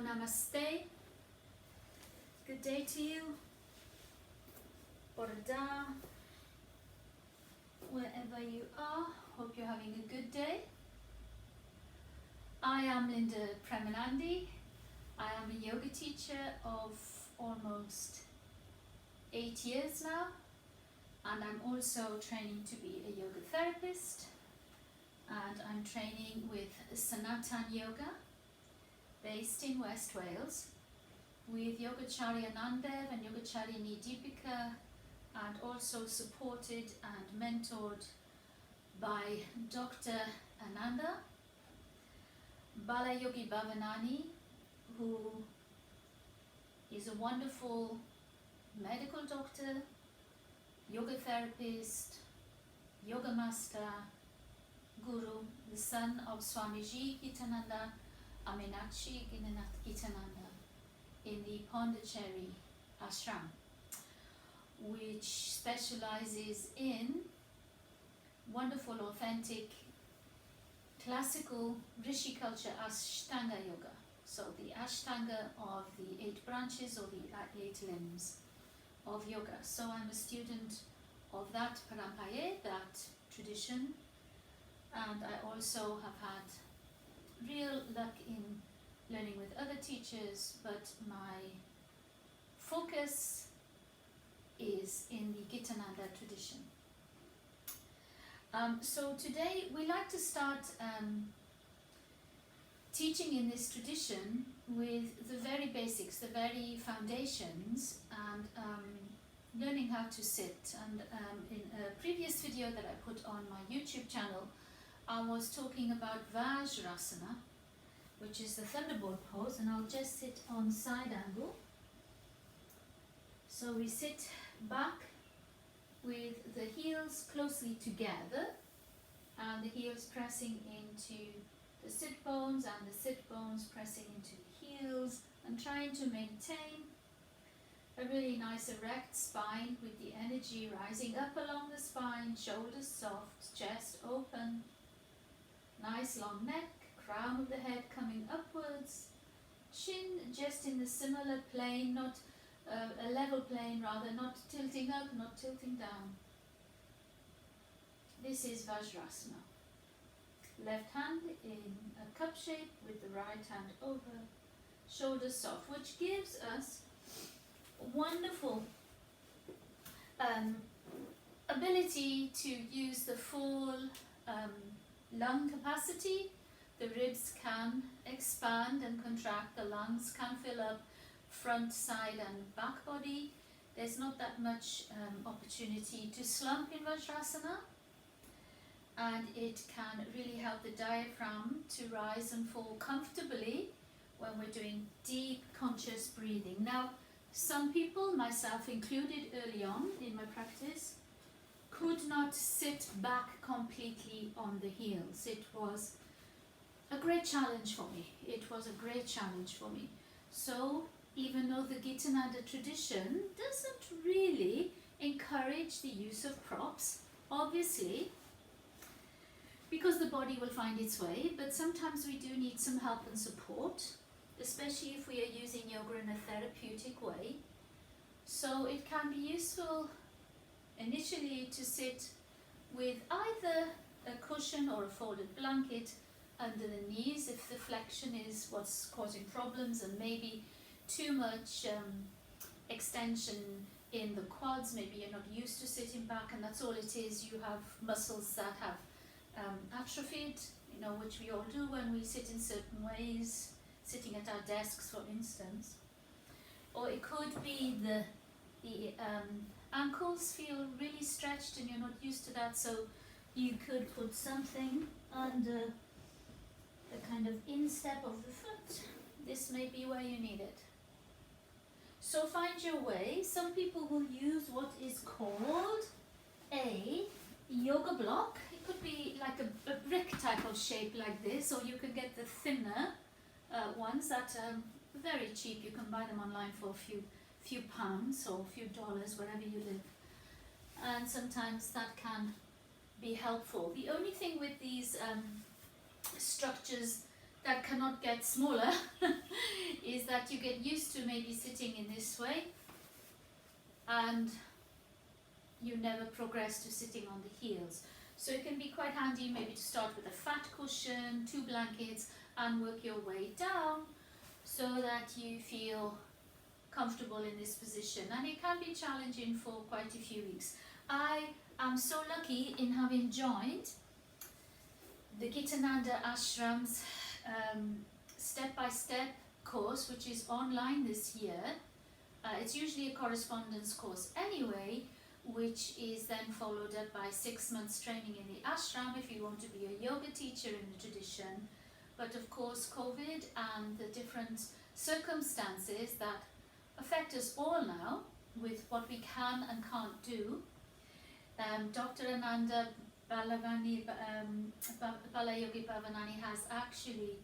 namaste. Good day to you. Borda, wherever you are, hope you're having a good day. I am Linda Premanandhi. I am a yoga teacher of almost 8 years now, and I'm also training to be a yoga therapist, and I'm training with Sanatan Yoga based in West Wales with Yogacharya Nandev and Yogacharya Deepika, and also supported and mentored by Dr. Ananda, Bala Yogi Bhavanani, who is a wonderful medical doctor, yoga therapist, yoga master, guru, the son of Swamiji Gitananda, Aminachi Gitananda, in the Pondicherry ashram, which specializes in wonderful, authentic, classical Rishiculture Ashtanga yoga. So the Ashtanga of the 8 branches or the 8 limbs of yoga. So I'm a student of that parampaya, that tradition, and I also have had real luck in learning with other teachers, but my focus is in the Gitananda tradition. So today we like to start teaching in this tradition with the very basics, the very foundations, and learning how to sit. And in a previous video that I put on my YouTube channel, I was talking about Vajrasana, which is the thunderbolt pose, and I'll just sit on side angle. So we sit back with the heels closely together and the heels pressing into the sit bones and the sit bones pressing into the heels, and trying to maintain a really nice erect spine with the energy rising up along the spine, shoulders soft, chest open, nice long neck, crown of the head coming upwards, chin just in the similar plane, not a level plane, rather, not tilting up, not tilting down. This is Vajrasana. Left hand in a cup shape with the right hand over, shoulders soft, which gives us wonderful ability to use the full lung capacity. The ribs can expand and contract, the lungs can fill up, front, side and back body. There's not that much opportunity to slump in Vajrasana, and it can really help the diaphragm to rise and fall comfortably when we're doing deep conscious breathing. Now, some people, myself included early on in my practice, could not sit back completely on the heels. It was a great challenge for me. It was a great challenge for me. So even though the Gitananda tradition doesn't really encourage the use of props, obviously, because the body will find its way, but sometimes we do need some help and support, especially if we are using yoga in a therapeutic way. So it can be useful initially to sit with either a cushion or a folded blanket under the knees if the flexion is what's causing problems, and maybe too much extension in the quads. Maybe you're not used to sitting back and that's all it is. You have muscles that have atrophied, which we all do when we sit in certain ways, sitting at our desks, for instance. Or it could be the ankles feel really stretched and you're not used to that, so you could put something under the kind of instep of the foot. This may be where you need it. So find your way. Some people will use what is called a yoga block. It could be like a brick type of shape like this, or you could get the thinner ones that are very cheap. You can buy them online for a few pounds or a few dollars wherever you live, and sometimes that can be helpful. The only thing with these structures that cannot get smaller is that you get used to maybe sitting in this way and you never progress to sitting on the heels. So it can be quite handy maybe to start with a fat cushion, 2 blankets, and work your way down so that you feel comfortable in this position. And it can be challenging for quite a few weeks. I am so lucky in having joined the Gitananda Ashram's step-by-step course, which is online this year. It's usually a correspondence course anyway, which is then followed up by 6 months training in the ashram if you want to be a yoga teacher in the tradition. But of course COVID and the different circumstances that affect us all now with what we can and can't do, Dr. Ananda Balayogi Bhavanani has actually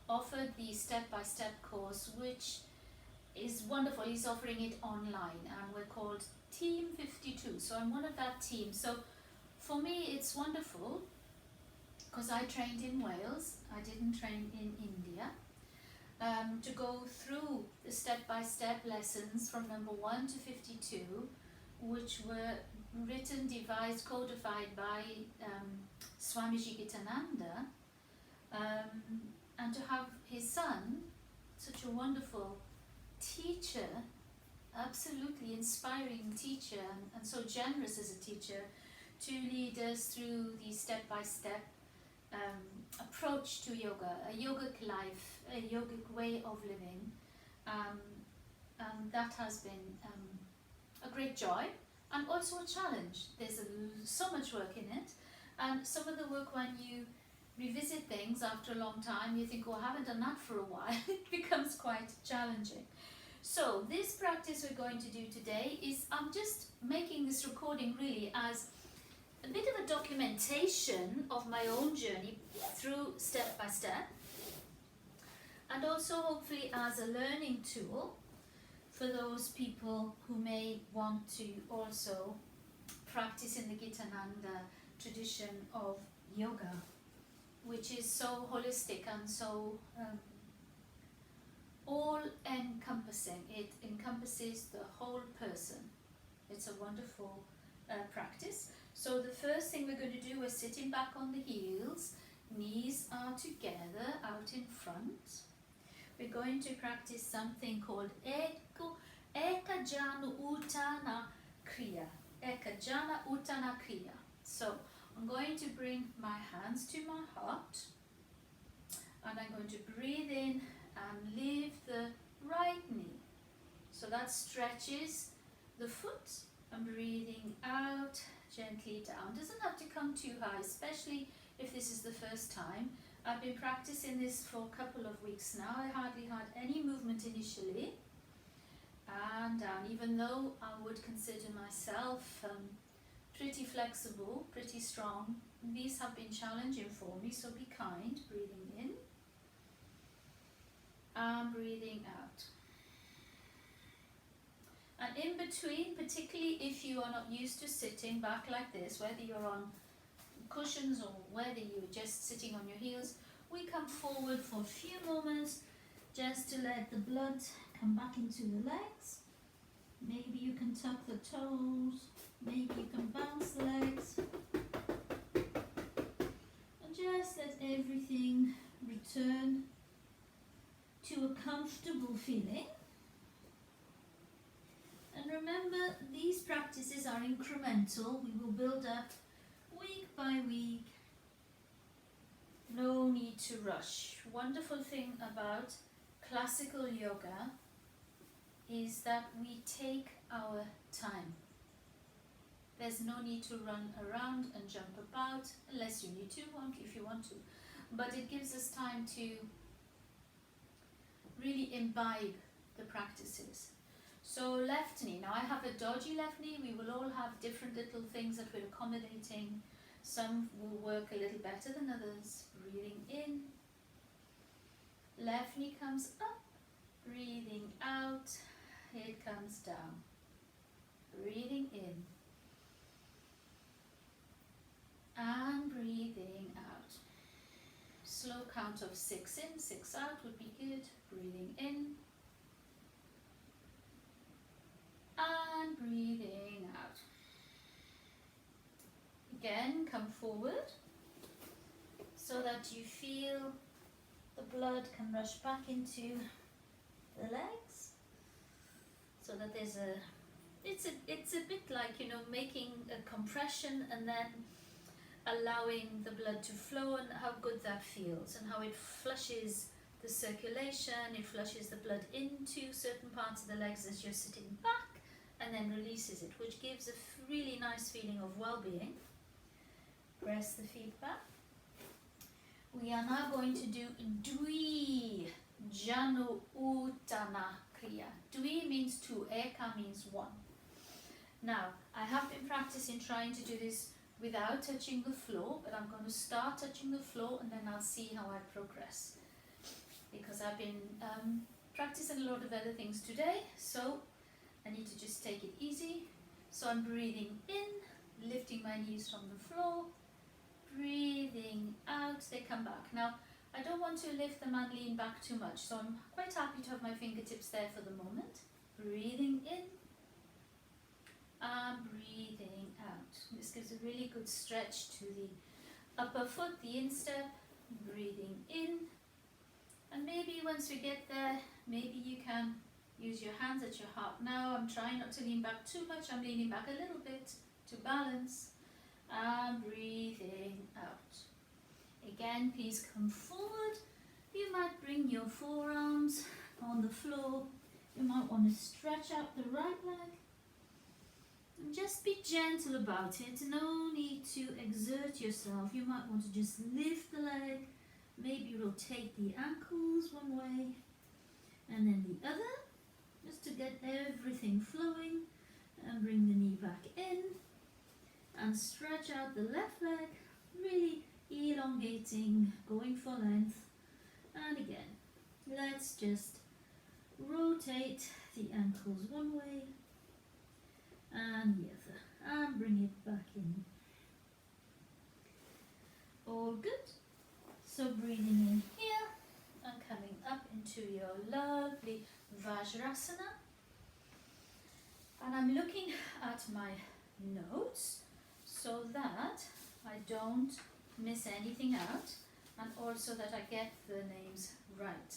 offered the step-by-step course, which is wonderful. He's offering it online, and we're called Team 52, so I'm one of that team. So for me it's wonderful because I trained in Wales, I didn't train in India, to go through the step-by-step lessons from number 1 to 52, which were written, devised, codified by Swamiji Gitananda, and to have his son, such a wonderful teacher, absolutely inspiring teacher, and so generous as a teacher, to lead us through the step-by-step approach to yoga, a yogic life, a yogic way of living, and that has been a great joy and also a challenge. There's so much work in it, and some of the work, when you revisit things after a long time, you think, oh, I haven't done that for a while. It becomes quite challenging. So this practice we're going to do today is, I'm just making this recording really as a bit of a documentation of my own journey through step by step, and also hopefully as a learning tool for those people who may want to also practice in the Gitananda tradition of yoga, which is so holistic and so all-encompassing. It encompasses the whole person. It's a wonderful practice. So the first thing we're going to do is sitting back on the heels, knees are together out in front. We're going to practice something called Ekajana Uttana Kriya. Ekajana Uttana Kriya. So I'm going to bring my hands to my heart, and I'm going to breathe in and lift the right knee. So that stretches the foot, and breathing out gently down. Doesn't have to come too high, especially if this is the first time. I've been practicing this for a couple of weeks now. I hardly had any movement initially, and down, even though I would consider myself pretty flexible, pretty strong. These have been challenging for me, so be kind. Breathing in and breathing out. And in between, particularly if you are not used to sitting back like this, whether you're on cushions or whether you're just sitting on your heels, we come forward for a few moments just to let the blood come back into the legs. Maybe you can tuck the toes, maybe you can bounce the legs, and just let everything return to a comfortable feeling. And remember, these practices are incremental. We will build up week by week. No need to rush. Wonderful thing about classical yoga is that we take our time. There's no need to run around and jump about, unless you need to, if you want to. But it gives us time to really imbibe the practices. So left knee. Now I have a dodgy left knee. We will all have different little things that we're accommodating. Some will work a little better than others. Breathing in. Left knee comes up. Breathing out. It comes down. Breathing in. And breathing out. slow count of 6 in, 6 out would be good. Breathing in and breathing out. Again, come forward so that you feel the blood can rush back into the legs, so that there's it's a bit like, you know, making a compression and then allowing the blood to flow, and how good that feels, and how it flushes the circulation, it flushes the blood into certain parts of the legs as you're sitting back, and then releases it, which gives a really nice feeling of well-being. Press the feet back. We are now going to do Dvi Janu Uttana Kriya. Dvi means two, Eka means one. Now, I have been practicing trying to do this without touching the floor, but I'm going to start touching the floor and then I'll see how I progress. Because I've been practicing a lot of other things today, so I need to just take it easy. So I'm breathing in, lifting my knees from the floor, breathing out, they come back. Now, I don't want to lift them and lean back too much, so I'm quite happy to have my fingertips there for the moment. Breathing in and breathing out. This gives a really good stretch to the upper foot, the instep. Breathing in, and maybe once we get there, maybe you can use your hands at your heart. Now I'm trying not to lean back too much, I'm leaning back a little bit to balance, and breathing out. Again, please come forward. You might bring your forearms on the floor. You might want to stretch out the right leg. And just be gentle about it. No need to exert yourself. You might want to just lift the leg. Maybe rotate the ankles one way and then the other, just to get everything flowing. And bring the knee back in and stretch out the left leg, really elongating, going for length. And again, let's just rotate the ankles one way and the other, and bring it back in. All good. So breathing in here and coming up into your lovely Vajrasana. And I'm looking at my notes so that I don't miss anything out, and also that I get the names right.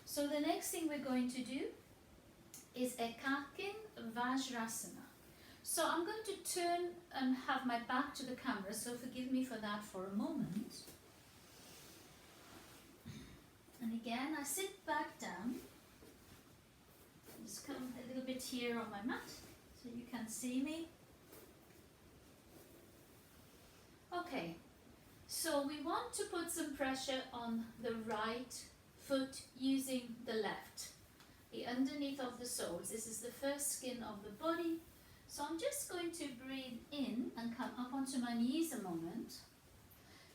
So the next thing we're going to do is Ekakin Vajrasana. So I'm going to turn and have my back to the camera, so forgive me for that for a moment. And again, I sit back down. Just come a little bit here on my mat so you can see me. Okay, so we want to put some pressure on the right foot using the left, the underneath of the soles. This is the first skin of the body. So I'm just going to breathe in and come up onto my knees a moment.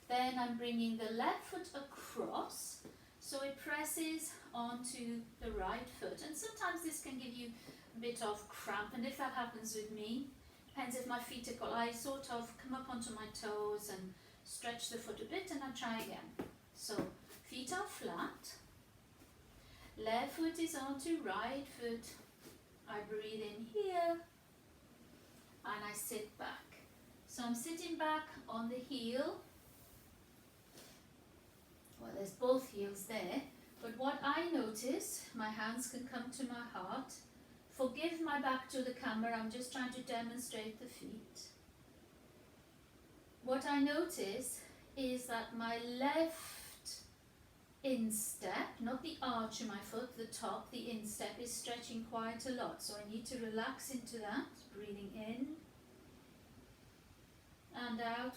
Then I'm bringing the left foot across, so it presses onto the right foot. And sometimes this can give you a bit of cramp, and if that happens with me, depends if my feet are cold, I sort of come up onto my toes and stretch the foot a bit, and I try again. So feet are flat, left foot is onto right foot. I breathe in here and I sit back. So I'm sitting back on the heel. Well, there's both heels there, but what I notice, my hands can come to my heart. Forgive my back to the camera, I'm just trying to demonstrate the feet. What I notice is that my left instep, not the arch of my foot, the top, the instep is stretching quite a lot. So I need to relax into that, breathing in and out.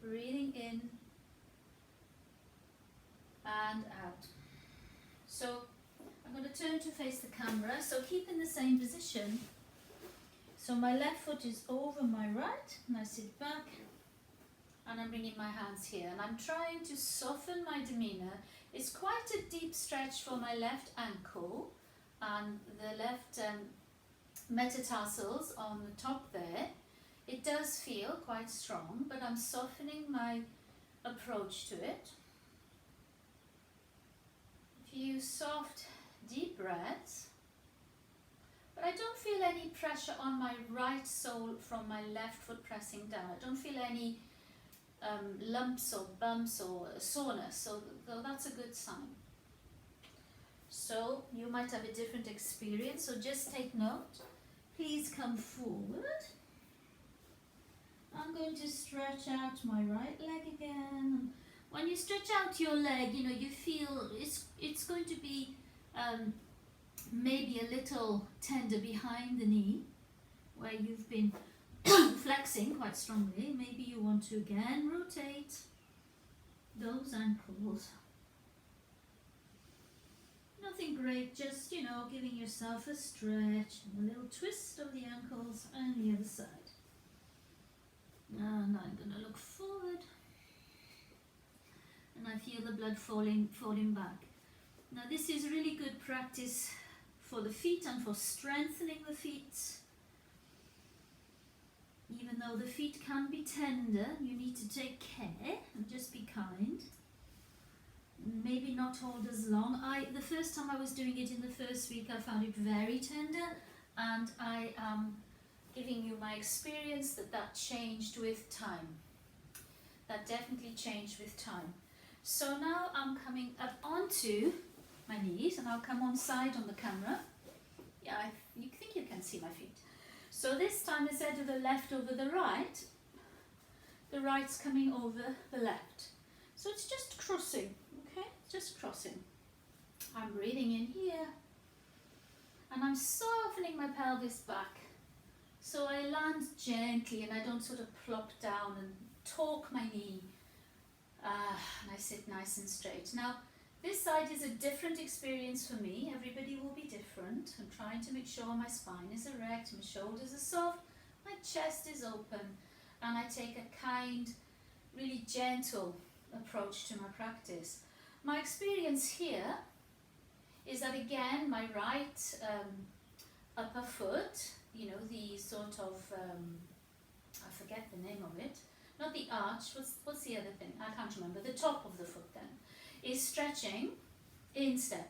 Breathing in and out. So I'm going to turn to face the camera, so keep in the same position. So my left foot is over my right, and I sit back, and I'm bringing my hands here, and I'm trying to soften my demeanor. It's quite a deep stretch for my left ankle, and the left metatarsals on the top there. It does feel quite strong, but I'm softening my approach to it. A few soft, deep breaths. But I don't feel any pressure on my right sole from my left foot pressing down. I don't feel any lumps or bumps or soreness, so that's a good sign. So you might have a different experience, so just take note. Please come forward. I'm going to stretch out my right leg again. When you stretch out your leg, you feel it's going to be maybe a little tender behind the knee, where you've been flexing quite strongly. Maybe you want to again rotate those ankles. Nothing great, just giving yourself a stretch, a little twist of the ankles and the other side. And I'm going to look forward, and I feel the blood falling back. Now this is really good practice for the feet and for strengthening the feet. Even though the feet can be tender, you need to take care and just be kind. Maybe not hold as long. The first time I was doing it in the first week, I found it very tender, and I am giving you my experience that changed with time. That definitely changed with time. So now I'm coming up onto my knees, and I'll come on side on the camera. Yeah, you think you can see my feet. So this time, instead of the left over the right's coming over the left. So it's just crossing, okay? Just crossing. I'm breathing in here, and I'm softening my pelvis back. So I land gently, and I don't sort of plop down and torque my knee. And I sit nice and straight. Now, this side is a different experience for me. Everybody will be different. I'm trying to make sure my spine is erect, my shoulders are soft, my chest is open, and I take a kind, really gentle approach to my practice. My experience here is that, again, my right upper foot, the sort of, I forget the name of it, not the arch, what's the other thing? I can't remember. The top of the foot then is stretching in step.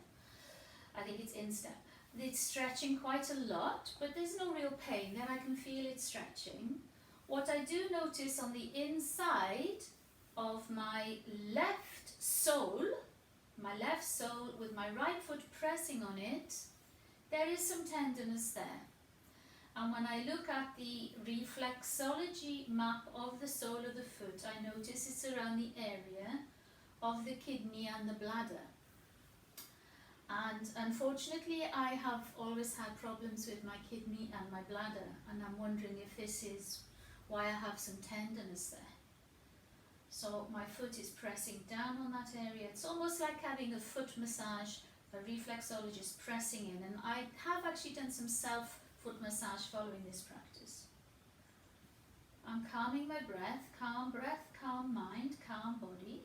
I think it's in step. It's stretching quite a lot, but there's no real pain. Then I can feel it stretching. What I do notice on the inside of my left sole with my right foot pressing on it, there is some tenderness there. And when I look at the reflexology map of the sole of the foot, I notice it's around the area of the kidney and the bladder. And unfortunately, I have always had problems with my kidney and my bladder, and I'm wondering if this is why I have some tenderness there. So my foot is pressing down on that area. It's almost like having a foot massage, a reflexologist pressing in, and I have actually done some self-foot massage following this practice. I'm calming my breath, calm mind, calm body.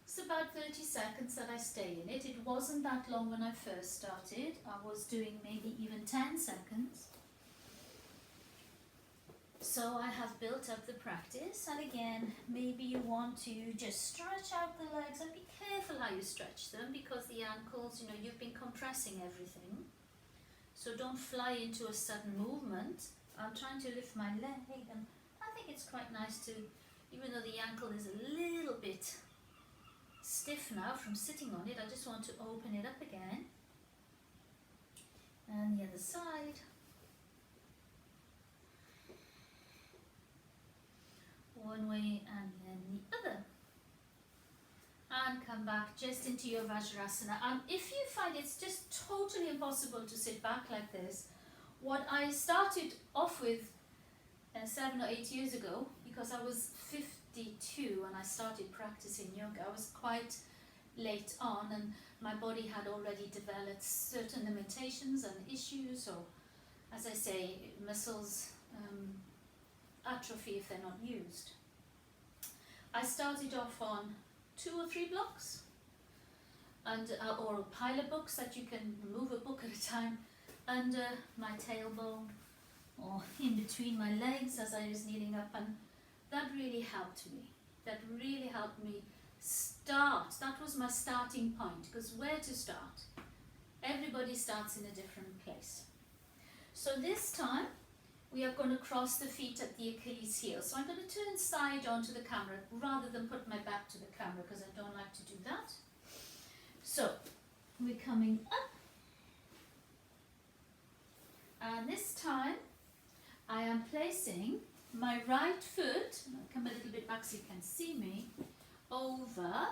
It's about 30 seconds that I stay in it. It wasn't that long when I first started. I was doing maybe even 10 seconds. So I have built up the practice, and again, maybe you want to just stretch out the legs, and be careful how you stretch them, because the ankles, you've been compressing everything. So don't fly into a sudden movement. I'm trying to lift my leg, and I think it's quite nice to, even though the ankle is a little bit stiff now from sitting on it, I just want to open it up again. And the other side. One way and then the other. And come back just into your Vajrasana. If you find it's just totally impossible to sit back like this, what I started off with 7 or 8 years ago, because I was 52 when I started practicing yoga, I was quite late on, and my body had already developed certain limitations and issues, or, as I say, muscles atrophy if they're not used. I started off on 2 or 3 blocks, and or a pile of books that you can move a book at a time under my tailbone, or in between my legs as I was kneeling up, and that really helped me. That really helped me start. That was my starting point, because where to start? Everybody starts in a different place. So this time we are going to cross the feet at the Achilles heel. So I'm going to turn side onto the camera rather than put my back to the camera, because I don't like to do that. So we're coming up, and this time I am placing my right foot, I'll come a little bit back so you can see me, over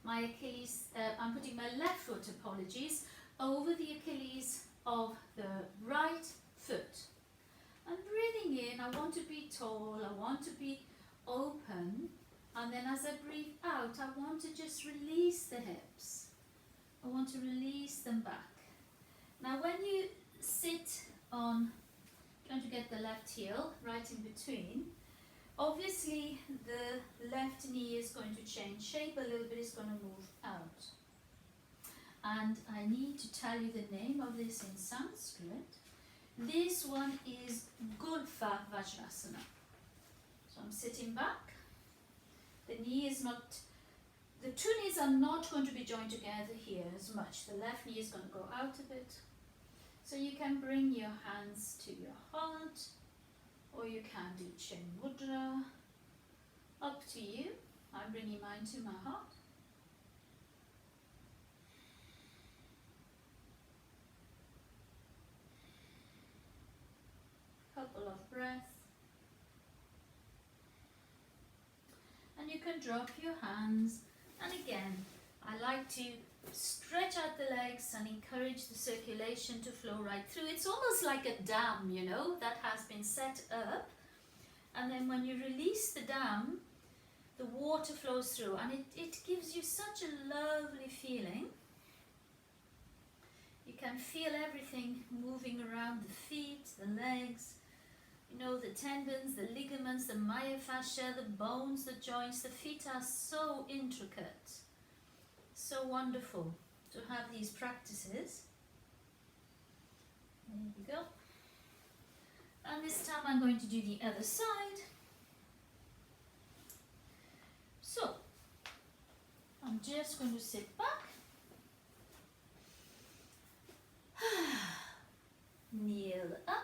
my Achilles, I'm putting my left foot, apologies, over the Achilles of the right foot. And breathing in, I want to be tall, I want to be open, and then as I breathe out, I want to just release the hips. I want to release them back. Now when you sit on, trying to get the left heel right in between, obviously the left knee is going to change shape a little bit, it's going to move out. And I need to tell you the name of this in Sanskrit. This one is Gulfa Vajrasana. So I'm sitting back. The knee is not, the two knees are not going to be joined together here as much. The left knee is going to go out a bit. So you can bring your hands to your heart, or you can do Chin Mudra. Up to you. I'm bringing mine to my heart. Couple of breaths. And you can drop your hands, and again I like to stretch out the legs and encourage the circulation to flow right through. It's almost like a dam, you know, that has been set up, and then when you release the dam, the water flows through, and it gives you such a lovely feeling. You can feel everything moving around the feet, the legs, you know, the tendons, the ligaments, the myofascia, the bones, the joints. The feet are so intricate, so wonderful to have these practices. There we go. And this time I'm going to do the other side. So I'm just going to sit back, kneel up,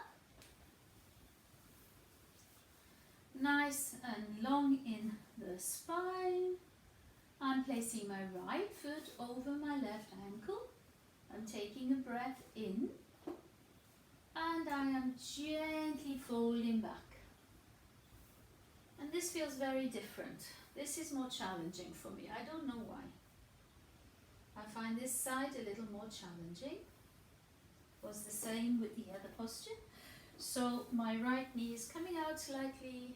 nice and long in the spine. I'm placing my right foot over my left ankle. I'm taking a breath in, and I am gently folding back. And this feels very different. This is more challenging for me. I don't know why. I find this side a little more challenging. Was the same with the other posture. So my right knee is coming out slightly,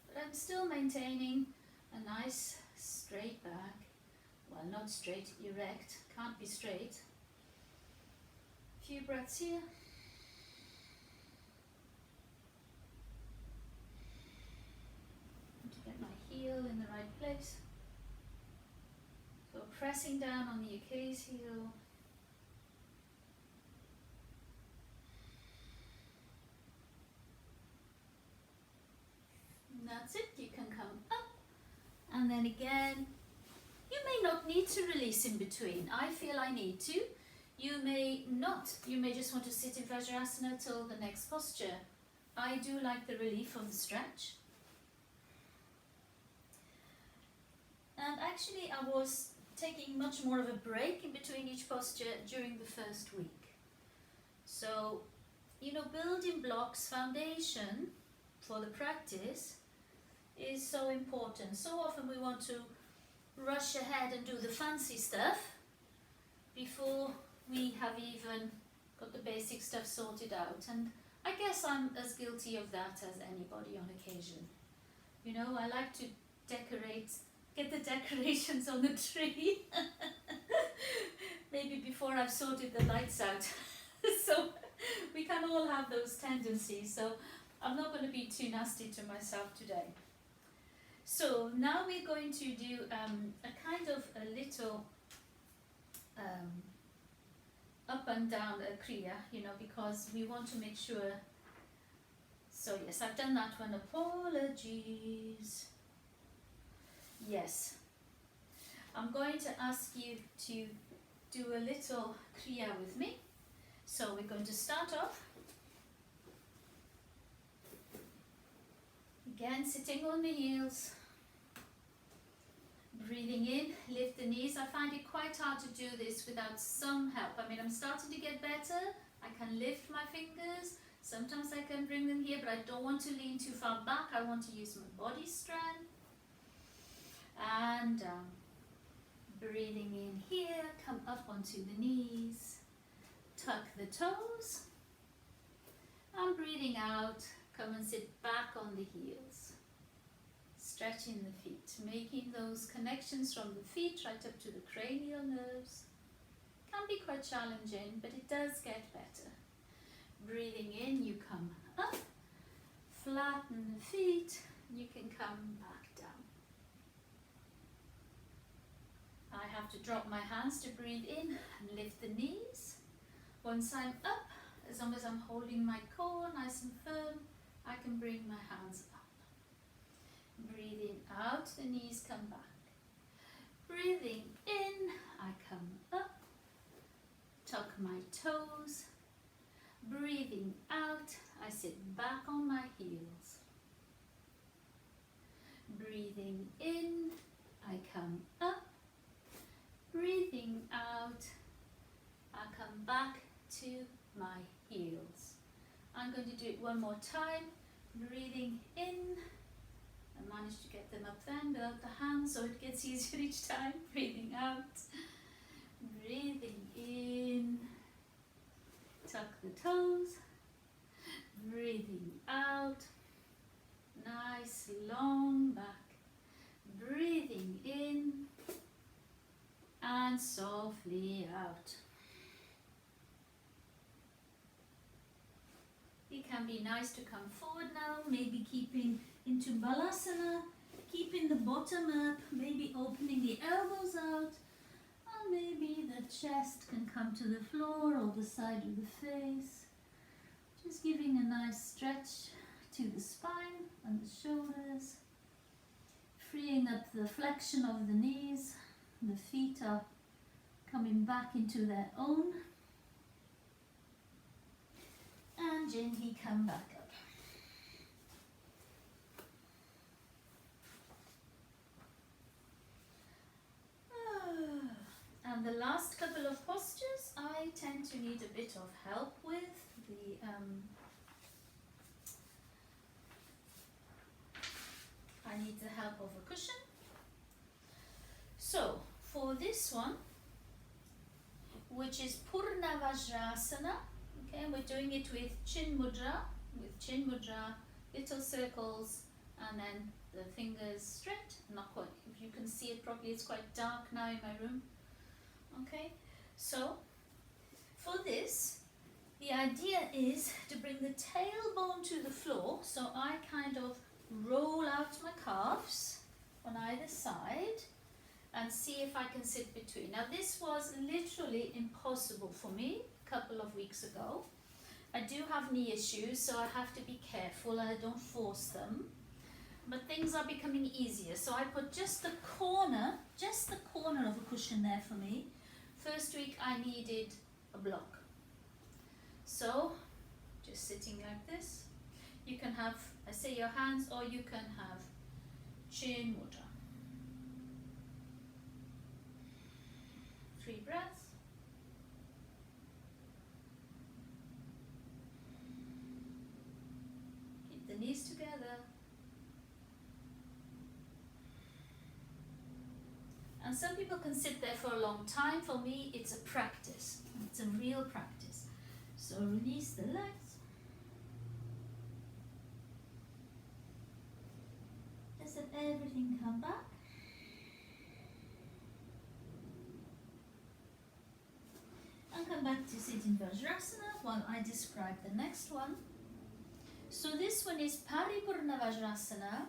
but I'm still maintaining a nice straight back. Well, not straight, erect. Can't be straight. Few breaths here. To get my heel in the right place. So pressing down on the Achilles heel. And that's it. You can come up, and then again, you may not need to release in between. I feel I need to. You may not. You may just want to sit in Vajrasana till the next posture. I do like the relief of the stretch. And actually I was taking much more of a break in between each posture during the first week. So, you know, building blocks, foundation for the practice is so important. So often we want to rush ahead and do the fancy stuff before we have even got the basic stuff sorted out. And I guess I'm as guilty of that as anybody on occasion. You know, I like to decorate, get the decorations on the tree maybe before I've sorted the lights out. So we can all have those tendencies, so I'm not going to be too nasty to myself today. So now we're going to do a kind of a little up and down Kriya, you know, because we want to make sure So yes, I've done that one. Apologies. Yes. I'm going to ask you to do a little Kriya with me. So we're going to start off. Again, sitting on the heels. Breathing in, lift the knees. I find it quite hard to do this without some help. I mean, I'm starting to get better. I can lift my fingers. Sometimes I can bring them here, but I don't want to lean too far back. I want to use my body strength. And breathing in here, come up onto the knees. Tuck the toes. And breathing out, come and sit back on the heels. Stretching the feet, making those connections from the feet right up to the cranial nerves. Can be quite challenging, but it does get better. Breathing in, you come up, flatten the feet, you can come back down. I have to drop my hands to breathe in and lift the knees. Once I'm up, as long as I'm holding my core nice and firm, I can bring my hands up. Breathing out, the knees come back. Breathing in, I come up, tuck my toes. Breathing out, I sit back on my heels. Breathing in, I come up. Breathing out, I come back to my heels. I'm going to do it one more time. Breathing in. I managed to get them up then without the hands, so it gets easier each time. Breathing out. Breathing in. Tuck the toes. Breathing out. Nice long back. Breathing in. And softly out. It can be nice to come forward now, maybe keeping into Balasana, keeping the bottom up, maybe opening the elbows out, or maybe the chest can come to the floor or the side of the face. Just giving a nice stretch to the spine and the shoulders, freeing up the flexion of the knees. The feet are coming back into their own. And gently come back up. And the last couple of postures I tend to need a bit of help with. I need the help of a cushion. So for this one, which is Purna Vajrasana, okay, and we're doing it with Chin Mudra, little circles, and then the fingers straight. Not quite, if you can see it properly, it's quite dark now in my room. Okay, so for this, the idea is to bring the tailbone to the floor, so I kind of roll out my calves on either side and see if I can sit between. Now this was literally impossible for me a couple of weeks ago. I do have knee issues, so I have to be careful and I don't force them. But things are becoming easier, so I put just the corner of a cushion there for me. First week I needed a block. So, just sitting like this. You can have, I say your hands, or you can have Chin Mudra. 3 breaths. Keep the knees together. And some people can sit there for a long time. For me, it's a practice. It's a real practice. So release the legs. Just let everything come back. And come back to sitting Vajrasana while I describe the next one. So this one is Paripur Navajrasana,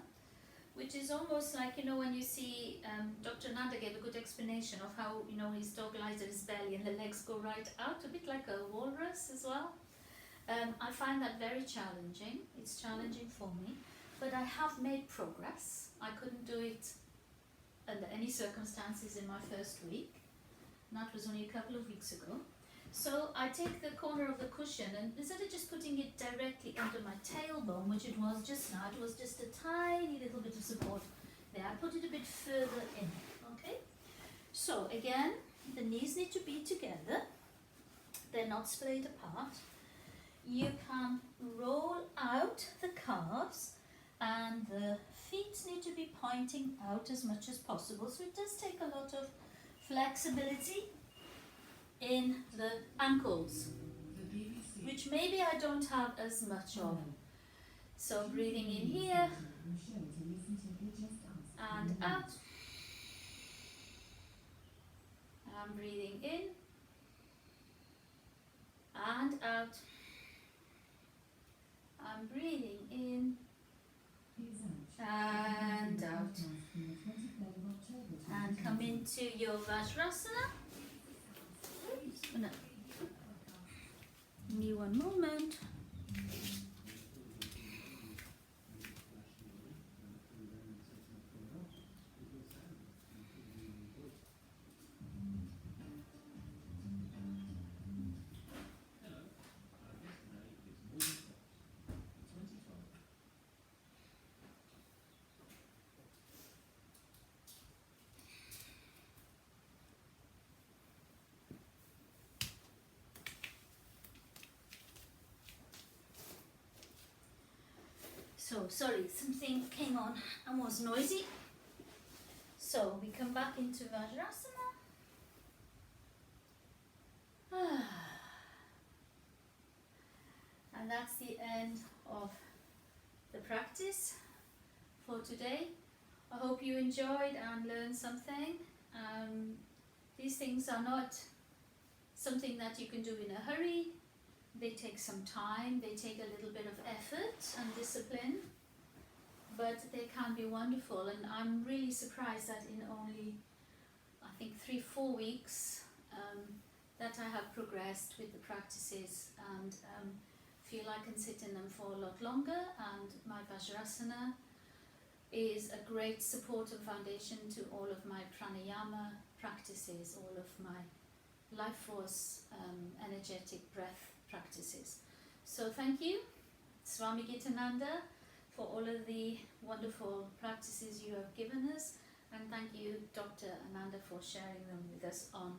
which is almost like, when you see Dr. Nanda gave a good explanation of how, his dog lies on his belly and the legs go right out, a bit like a walrus as well. I find that very challenging. It's challenging for me, but I have made progress. I couldn't do it under any circumstances in my first week. And that was only a couple of weeks ago. So I take the corner of the cushion, and instead of just putting it directly under my tailbone, which it was just now, it was just a tiny little bit of support there. I put it a bit further in, okay? So again, the knees need to be together. They're not splayed apart. You can roll out the calves, and the feet need to be pointing out as much as possible. So it does take a lot of flexibility in the ankles, which maybe I don't have as much of. So breathing in here and out. I'm breathing in and out. I'm breathing in and out. And come into your Vajrasana. Just gonna give me one moment. So, sorry, something came on and was noisy. So, we come back into Vajrasana. And that's the end of the practice for today. I hope you enjoyed and learned something. These things are not something that you can do in a hurry. They take some time, they take a little bit of effort and discipline, but they can be wonderful. And I'm really surprised that in only, I think, 3-4 weeks that I have progressed with the practices, and feel I can sit in them for a lot longer. And my Vajrasana is a great supportive foundation to all of my pranayama practices, all of my life force, energetic breath practices. So thank you, Swami Gitananda, for all of the wonderful practices you have given us, and thank you, Dr. Ananda, for sharing them with us on